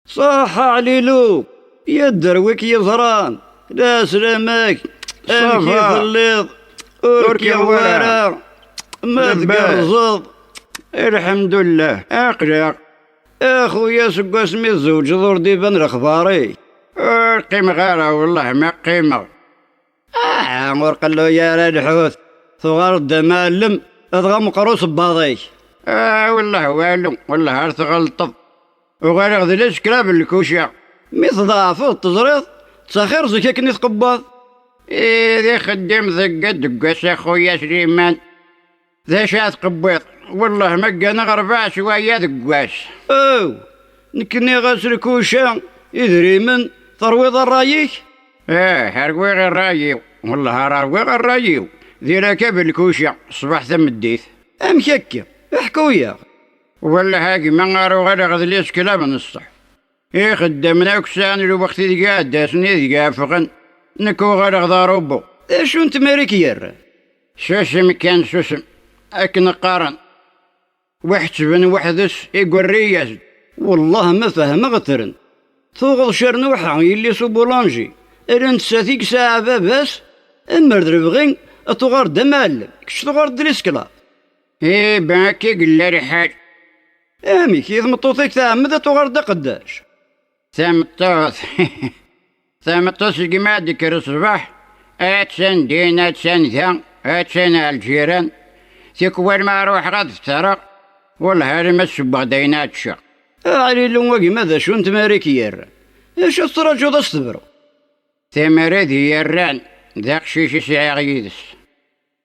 صح عليلو يا دروك يا زران لا سلامك امكي ظليض اوركي ورا ما تقرصض الحمد لله اقلق اخويا سكو اسمي الزوج دور ديبان الاخباري قيمة غيره والله ما قيمة عمر قالو يا الحوت ثغار الدمالم اضغى مقروس بباضي والله والو والله هرث غلطب وغير غذلش كلاب الكوشة ميض تزريض تسخير زكا كني تقبض ذي خدم ذقة دقاس اخويا سليمان ذا شات قبيض والله ما قانا غرباع شوية دقاس نكني غاسر كوشة يدري من ترويض الرايك هروي غير رايو والله هروي غير رايو ذي راكب الكوشة صباح ثم الديث امككة احكويا ولا هاقي ما غارو غير غذليش كلاب نصح خدمنا وكسان لو وقت ذي داسني ذي فغن نكو غير غضاروبو شو انت ماريكير سوسم كان سوسم اكن قارن واحد بن وحدس يقريز والله ما فهم غترن ثوغض شرنوحة يلي سوبولانجي ارنت ساثيك ساعة باباس امر دربغين اتوغار دمال كش تغار دريسكلا باكي قل ريحاج امي كيف مطوطيك تعمد اتوغار دا قداش ثمطوث ثمطوث كيما ديك الصباح اتسان دين اتسان ذا اتسان الجيران تيكوال ما روح غاد ترى والله هاري ما تسبغ دينات شا علي لونواكي ماذا شو انت ماريكير ايش الصراجو دا استبرو ثمرة ذي يران ذاك شيشي ساعة غيدس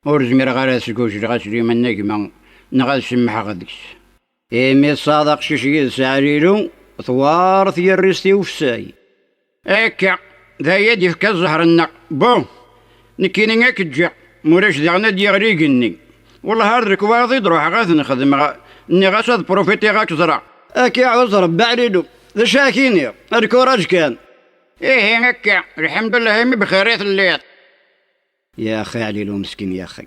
ورزمير غارس كوش غاسري من نجمة نغاد سمح غدكس مي صادق شيشي سعريلو ثوار ثيرستي وفساي اكا ذا يدي في كالزهر النق بون نكيني ناك تجا مولاش داغنا ديغريقني والله هاد ركواضي دروح غاث نخدم ني غاساد بروفيتي غاك زرع اكي عاوز ربع عليلو ذا شاكيني الكوراج كان هكا الحمد لله همي بخيريت الليل يا اخي عليلو مسكين يا اخي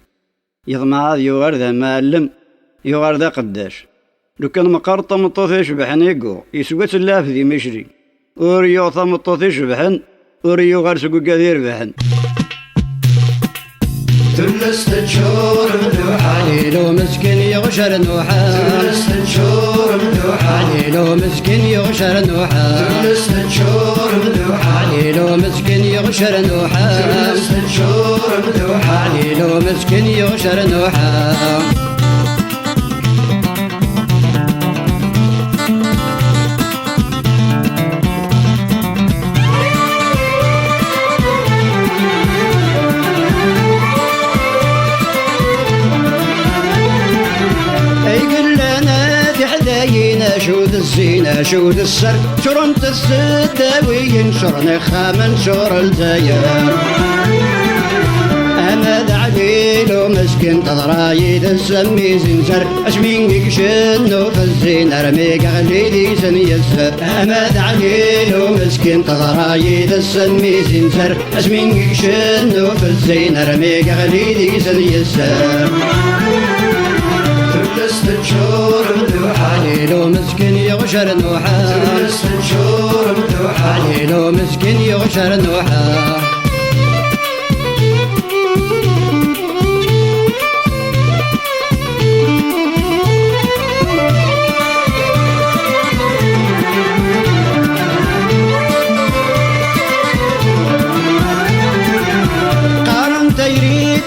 يضمع هذا يغار ذا مالم يغار ذا قداش لو كان مقرطة مطوث يشبحن يقو يسوى سلاف ذي مشري وريو ثمطوث يشبحن وريو غار سقو قادير بحن تلست تشور مدوحة عليلو مسكين يغشر نوحة تلست تشور مدوحة عليلو مسكين يغشر نوحة تلست تشور مدوحة عليلو مسكين يغشر نوحة تلست تشور مدوحة عليلو مسكين يغشر نوحة شود الزينة شود السر شرنت السداوي شرن خامن شر الزير أنا دعليلو مسكين تضرايد السمي زنزر أشمين يكشنو في الزينة رميق غليلي سنيسر أنا دعليلو مسكين تضرايد السمي زنزر أشمين يكشنو في الزينة رميق غليلي سنيسر تلست تشور مدوحة عليلو مسكين يغشر نوحة تلست تشور مدوحة عليلو مسكين يغشر نوحة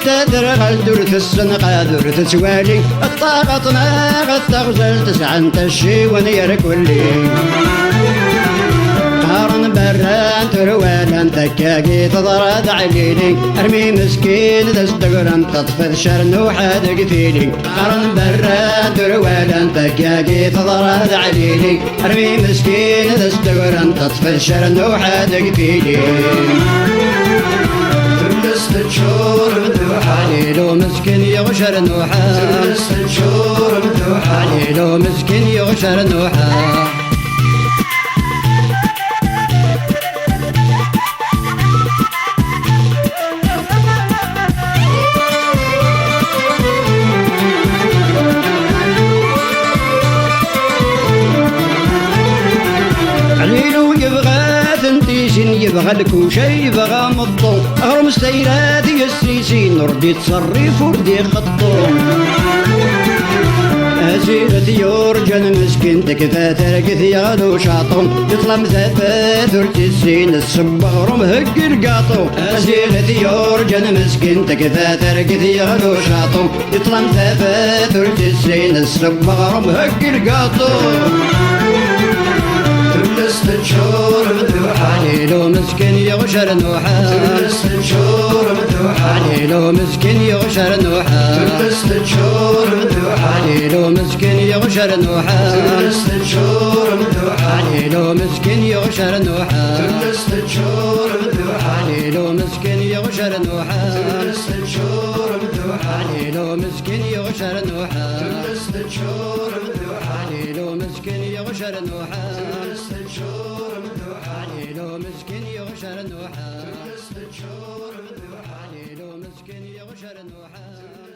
تدرغل درت السنقة درت سوالي الطاقتنا قد تغزل تسعن تشي ونير كلي قارن بران تروالان تكاكي تضرد عليلي ارمي مسكين تستقرن تطفذ شرنوحة دقفيلي قارن بران تروالان تكاكي تضرد عليلي ارمي مسكين تستقرن تطفذ شرنوحة دقفيلي تلست تشور مدوحة عليلو مسكين يغشر نوحة تلست تشور مدوحة عليلو مسكين يغشر نوحة السيسين يبغى لك وشي يبغى مطو أغرم ستيراتي السيسين وردي تصرف وردي خطو أزيرة يورجن مسكين تكفى تركث يغلو شاطم يطلع مثبت ورتسين الصبغ رمهق القاطو أزيرة يورجن مسكين تكفى تركث يغلو شاطم يطلع مثبت ورتسين الصبغ رمهق القاطو تلست تشور مذوحة عليلو مسكين يغشر نوحة تلست تشور مذوحة عليلو مسكين يغشر نوحة تلست تشور مذوحة عليلو مسكين يغشر نوحة تلست تشور مذوحة عليلو مسكين يغشر نوحة تلست تشور مذوحة عليلو مسكين يغشر نوحة تلست تشور مذوحة عليلو مسكين يغشر نوحة تلست تشور مذوحة عليلو مسكين يغشر نوحة تلست تشور مذوحة عليلو مسكين يغشر نوحة تلست تشور مذوحة عليلو مسكين يغشر نوحة